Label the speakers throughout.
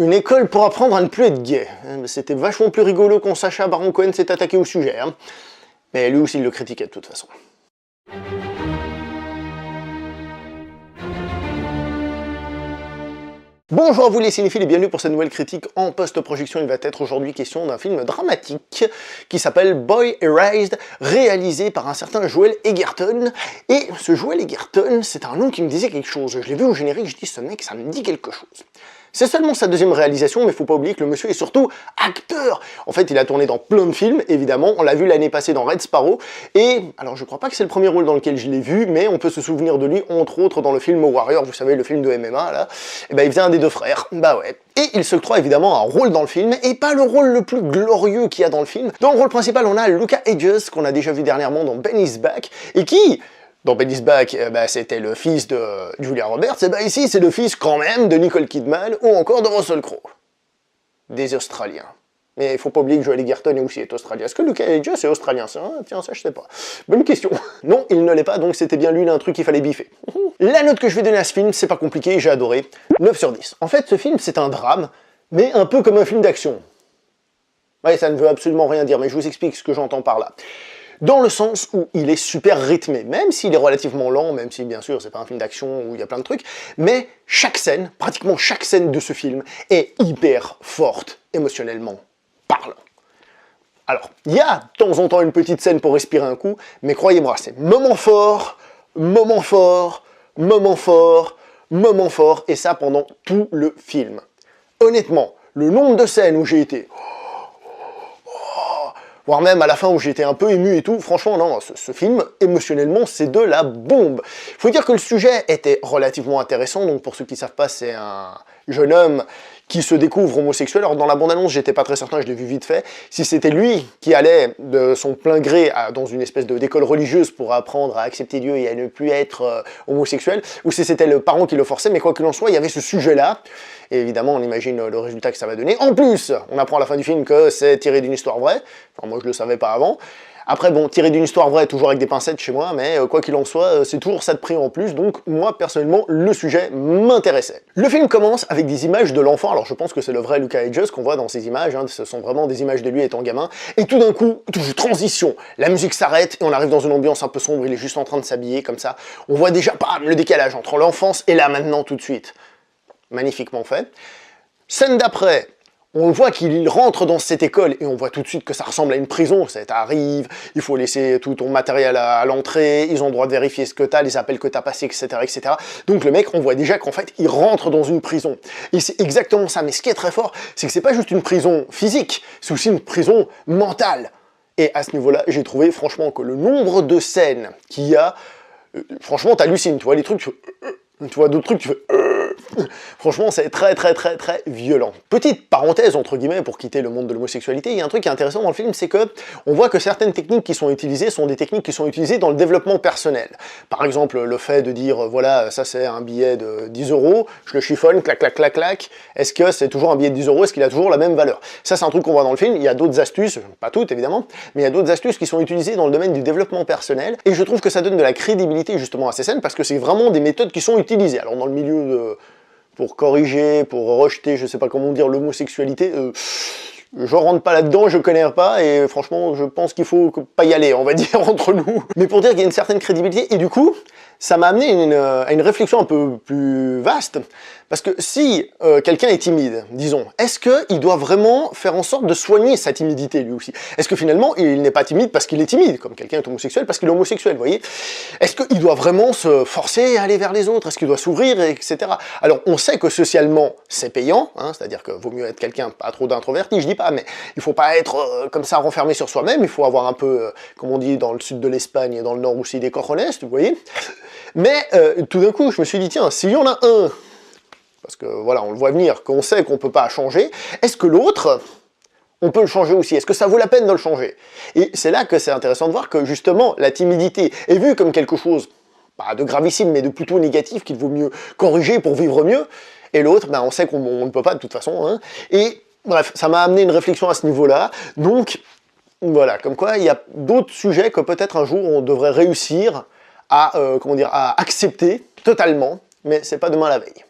Speaker 1: Une école pour apprendre à ne plus être gay. C'était vachement plus rigolo quand Sacha Baron Cohen s'est attaqué au sujet. Hein. Mais lui aussi, il le critiquait de toute façon. Bonjour à vous les cinéphiles et bienvenue pour cette nouvelle critique en post-projection. Il va être aujourd'hui question d'un film dramatique qui s'appelle Boy Erased, réalisé par un certain Joel Edgerton. Et ce Joel Edgerton, c'est un nom qui me disait quelque chose. Je l'ai vu au générique, je dis ce mec, ça me dit quelque chose. C'est seulement sa deuxième réalisation, mais faut pas oublier que le monsieur est surtout acteur. En fait, il a tourné dans plein de films, évidemment. On l'a vu l'année passée dans Red Sparrow. Et, alors je crois pas que c'est le premier rôle dans lequel je l'ai vu, mais on peut se souvenir de lui, entre autres, dans le film Warrior, vous savez, le film de MMA, là. Et ben, il faisait un des deux frères. Bah ouais. Et il se croit évidemment un rôle dans le film, et pas le rôle le plus glorieux qu'il y a dans le film. Dans le rôle principal, on a Lucas Hedges, qu'on a déjà vu dernièrement dans Ben is Back, et qui... Dans Ben is Back, c'était le fils de Julia Roberts, et ici c'est le fils quand même de Nicole Kidman ou encore de Russell Crowe. Des Australiens. Mais il faut pas oublier que Joel Edgerton est aussi australien. Est-ce que Lucas Hedges est australien ça? Tiens, ça je sais pas. Bonne question. Non, il ne l'est pas, donc c'était bien lui l'intrus qu'il fallait biffer. La note que je vais donner à ce film, c'est pas compliqué, j'ai adoré. 9 sur 10. En fait, ce film, c'est un drame, mais un peu comme un film d'action. Ouais, ça ne veut absolument rien dire, mais je vous explique ce que j'entends par là. Dans le sens où il est super rythmé, même s'il est relativement lent, même si bien sûr c'est pas un film d'action où il y a plein de trucs, mais chaque scène, pratiquement chaque scène de ce film est hyper forte, émotionnellement parlant. Alors, il y a de temps en temps une petite scène pour respirer un coup, mais croyez-moi, c'est moment fort, moment fort, moment fort, moment fort, et ça pendant tout le film. Honnêtement, le nombre de scènes où j'ai été... voire même à la fin où j'étais un peu ému et tout, franchement non, ce film, émotionnellement, c'est de la bombe. Il faut dire que le sujet était relativement intéressant, donc pour ceux qui ne savent pas, c'est un jeune homme qui se découvre homosexuel. Alors dans la bande-annonce, j'étais pas très certain, je l'ai vu vite fait, si c'était lui qui allait de son plein gré dans une espèce d'école religieuse pour apprendre à accepter Dieu et à ne plus être homosexuel, ou si c'était le parent qui le forçait, mais quoi qu'il en soit, il y avait ce sujet-là, et évidemment on imagine le résultat que ça va donner. En plus, on apprend à la fin du film que c'est tiré d'une histoire vraie, enfin moi je le savais pas avant. Après bon, tiré d'une histoire vraie, toujours avec des pincettes chez moi, mais quoi qu'il en soit, c'est toujours ça de prix en plus, donc moi personnellement, le sujet m'intéressait. Le film commence avec des images de l'enfant, alors je pense que c'est le vrai Lucas Hedges qu'on voit dans ces images, hein, ce sont vraiment des images de lui étant gamin, et tout d'un coup, transition, la musique s'arrête, et on arrive dans une ambiance un peu sombre, il est juste en train de s'habiller comme ça, on voit déjà, bam, le décalage entre l'enfance et là maintenant tout de suite. Magnifiquement fait. Scène d'après, on voit qu'il rentre dans cette école et on voit tout de suite que ça ressemble à une prison. Ça arrive, il faut laisser tout ton matériel à l'entrée, ils ont le droit de vérifier ce que t'as, les appels que t'as passés, etc., etc. Donc le mec, on voit déjà qu'en fait, il rentre dans une prison. Et c'est exactement ça. Mais ce qui est très fort, c'est que c'est pas juste une prison physique, c'est aussi une prison mentale. Et à ce niveau-là, j'ai trouvé franchement que le nombre de scènes qu'il y a, franchement, t'hallucines. Tu vois les trucs, tu vois d'autres trucs, tu fais... Franchement, c'est très violent. Petite parenthèse, entre guillemets, pour quitter le monde de l'homosexualité, il y a un truc qui est intéressant dans le film, c'est que on voit que certaines techniques qui sont utilisées sont des techniques qui sont utilisées dans le développement personnel. Par exemple, le fait de dire, voilà, ça c'est un billet de 10 €, je le chiffonne, clac, clac, clac, clac, est-ce que c'est toujours un billet de 10 €, est-ce qu'il a toujours la même valeur? Ça, c'est un truc qu'on voit dans le film, il y a d'autres astuces, pas toutes évidemment, mais il y a d'autres astuces qui sont utilisées dans le domaine du développement personnel, et je trouve que ça donne de la crédibilité justement à ces scènes, parce que c'est vraiment des méthodes qui sont utilisées. Alors dans le milieu de... pour corriger, pour rejeter, je sais pas comment dire, l'homosexualité, je rentre pas là-dedans, je connais pas, et franchement, je pense qu'il faut pas y aller, on va dire, entre nous. Mais pour dire qu'il y a une certaine crédibilité, et du coup, ça m'a amené à une réflexion un peu plus vaste, parce que si quelqu'un est timide, disons, est-ce qu'il doit vraiment faire en sorte de soigner sa timidité, lui aussi? Est-ce que finalement, il n'est pas timide parce qu'il est timide, comme quelqu'un est homosexuel parce qu'il est homosexuel, vous voyez? Est-ce qu'il doit vraiment se forcer à aller vers les autres? Est-ce qu'il doit s'ouvrir, etc. Alors, on sait que socialement, c'est payant, hein, c'est-à-dire que vaut mieux être quelqu'un pas trop d'introverti, je dis pas, mais il faut pas être comme ça renfermé sur soi-même, il faut avoir un peu, comme on dit dans le sud de l'Espagne et dans le nord aussi, des cojones, vous voyez? Mais tout d'un coup, je me suis dit, tiens, s'il y en a un, parce que voilà, on le voit venir, qu'on sait qu'on peut pas changer, est-ce que l'autre, on peut le changer aussi? Est-ce que ça vaut la peine de le changer? Et c'est là que c'est intéressant de voir que justement, la timidité est vue comme quelque chose, pas de gravissime, mais de plutôt négatif, qu'il vaut mieux corriger pour vivre mieux, et l'autre, ben, on sait qu'on ne peut pas de toute façon, hein. Et bref, ça m'a amené une réflexion à ce niveau-là, donc voilà, comme quoi il y a d'autres sujets que peut-être un jour on devrait réussir à, comment dire, à accepter totalement, mais c'est pas demain la veille.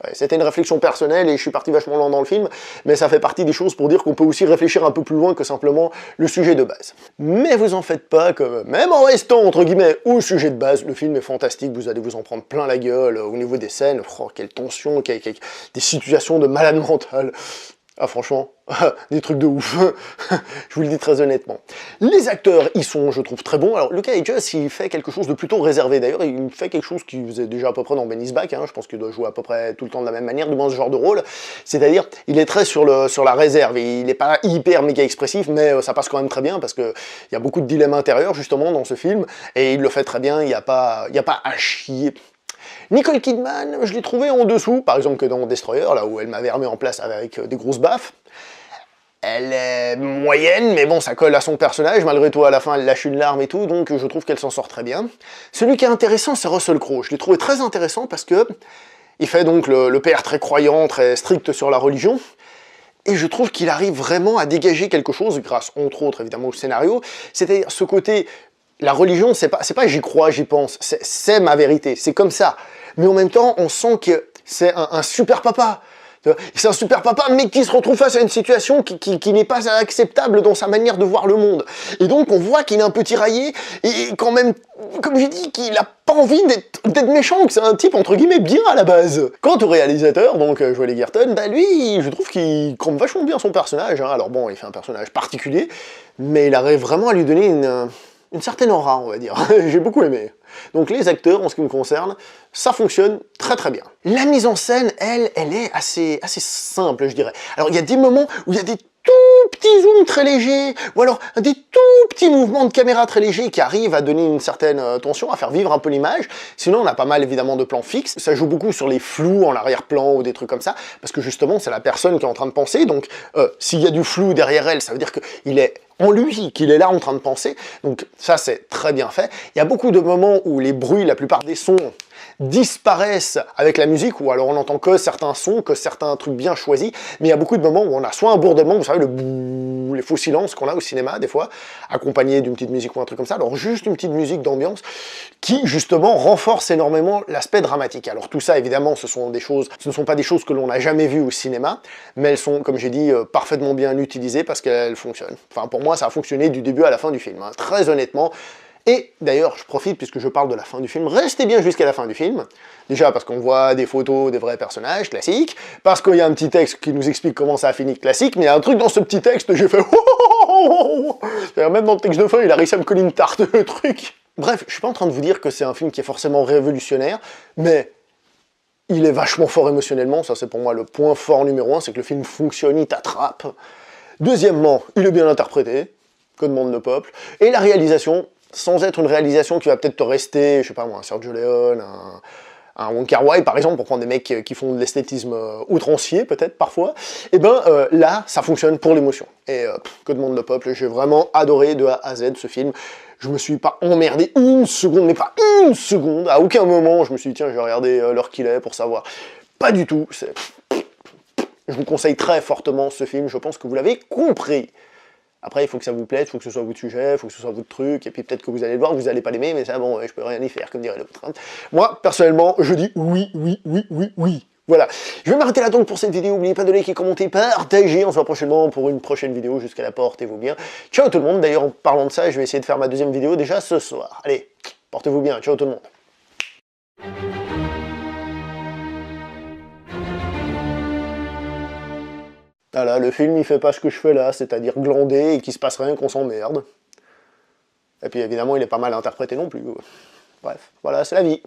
Speaker 1: Ouais, c'était une réflexion personnelle et je suis parti vachement loin dans le film, mais ça fait partie des choses pour dire qu'on peut aussi réfléchir un peu plus loin que simplement le sujet de base. Mais vous en faites pas, que même en restant entre guillemets au sujet de base, le film est fantastique, vous allez vous en prendre plein la gueule au niveau des scènes, oh, quelle tension, des situations de malade mental. Ah franchement, des trucs de ouf, je vous le dis très honnêtement. Les acteurs, ils sont, je trouve, très bons. Alors, Lucas Hedges, il fait quelque chose de plutôt réservé. D'ailleurs, il fait quelque chose qu'il faisait déjà à peu près dans Ben Is Back, hein. Je pense qu'il doit jouer à peu près tout le temps de la même manière, du moins ce genre de rôle. C'est-à-dire, il est très sur la réserve. Il n'est pas hyper méga expressif, mais ça passe quand même très bien, parce qu'il y a beaucoup de dilemmes intérieurs, justement, dans ce film, et il le fait très bien, il n'y a pas à chier. Nicole Kidman, je l'ai trouvée en dessous, par exemple que dans Destroyer, là où elle m'avait remis en place avec des grosses baffes. Elle est moyenne, mais bon, ça colle à son personnage, malgré tout, à la fin, elle lâche une larme et tout, donc je trouve qu'elle s'en sort très bien. Celui qui est intéressant, c'est Russell Crowe. Je l'ai trouvé très intéressant parce que il fait donc le père très croyant, très strict sur la religion, et je trouve qu'il arrive vraiment à dégager quelque chose, grâce, entre autres, évidemment, au scénario, c'est-à-dire ce côté... La religion, c'est pas j'y crois, j'y pense, c'est ma vérité, c'est comme ça. Mais en même temps, on sent que c'est un super papa. C'est un super papa, mais qui se retrouve face à une situation qui n'est pas acceptable dans sa manière de voir le monde. Et donc, on voit qu'il est un peu tiraillé, et quand même, comme j'ai dit, qu'il a pas envie d'être méchant, que c'est un type, entre guillemets, bien à la base. Quant au réalisateur, donc Joel Edgerton, bah lui, je trouve qu'il campe vachement bien son personnage, hein. Alors bon, il fait un personnage particulier, mais il arrive vraiment à lui donner une certaine aura, on va dire. J'ai beaucoup aimé. Donc les acteurs, en ce qui me concerne, ça fonctionne très très bien. La mise en scène, elle est assez simple, je dirais. Alors il y a des moments où il y a des tout petits zooms très légers, ou alors des tout petits mouvements de caméra très légers qui arrivent à donner une certaine tension, à faire vivre un peu l'image. Sinon, on a pas mal évidemment de plans fixes. Ça joue beaucoup sur les flous en arrière-plan ou des trucs comme ça, parce que justement, c'est la personne qui est en train de penser. Donc, s'il y a du flou derrière elle, ça veut dire qu'il est en lui, qu'il est là en train de penser. Donc ça, c'est très bien fait. Il y a beaucoup de moments où les bruits, la plupart des sons, disparaissent avec la musique, ou alors on n'entend que certains sons, que certains trucs bien choisis, mais il y a beaucoup de moments où on a soit un bourdonnement, vous savez, le bouh, les faux silences qu'on a au cinéma, des fois, accompagné d'une petite musique ou un truc comme ça, alors juste une petite musique d'ambiance, qui, justement, renforce énormément l'aspect dramatique. Alors tout ça, évidemment, ce ne sont pas des choses que l'on n'a jamais vues au cinéma, mais elles sont, comme j'ai dit, parfaitement bien utilisées parce qu'elles fonctionnent. Enfin, pour moi, ça a fonctionné du début à la fin du film, hein. Très honnêtement. Et d'ailleurs, je profite, puisque je parle de la fin du film, restez bien jusqu'à la fin du film. Déjà parce qu'on voit des photos des vrais personnages, classiques, parce qu'il y a un petit texte qui nous explique comment ça a fini, classique, mais il y a un truc dans ce petit texte, j'ai fait même dans le texte de fin, il a réussi à me coller une tarte, le truc. Bref, je suis pas en train de vous dire que c'est un film qui est forcément révolutionnaire, mais il est vachement fort émotionnellement, ça c'est pour moi le point fort numéro 1, c'est que le film fonctionne, il t'attrape. Deuxièmement, il est bien interprété, que demande le peuple, et la réalisation, sans être une réalisation qui va peut-être te rester, je sais pas moi, un Sergio Leone, un Wong Kar-wai par exemple, pour prendre des mecs qui font de l'esthétisme outrancier peut-être parfois, et ben là, ça fonctionne pour l'émotion. Et que demande le peuple, j'ai vraiment adoré de A à Z ce film. Je me suis pas emmerdé une seconde, mais pas une seconde, à aucun moment je me suis dit tiens je vais regarder l'heure qu'il est pour savoir. Pas du tout, je vous conseille très fortement ce film, je pense que vous l'avez compris. Après, il faut que ça vous plaise, il faut que ce soit votre sujet, il faut que ce soit votre truc, et puis peut-être que vous allez le voir, vous n'allez pas l'aimer, mais ça, bon, je peux rien y faire, comme dirait l'autre. Moi, personnellement, je dis oui, oui, oui, oui, oui. Voilà. Je vais m'arrêter là donc pour cette vidéo, n'oubliez pas de liker, commenter, partager, on se voit prochainement pour une prochaine vidéo, jusqu'à la portez-vous bien. Ciao tout le monde, d'ailleurs, en parlant de ça, je vais essayer de faire ma deuxième vidéo déjà ce soir. Allez, portez-vous bien, ciao tout le monde. Voilà, le film il fait pas ce que je fais là, c'est-à-dire glander et qu'il se passe rien, qu'on s'emmerde. Et puis évidemment il est pas mal interprété non plus. Bref, voilà, c'est la vie.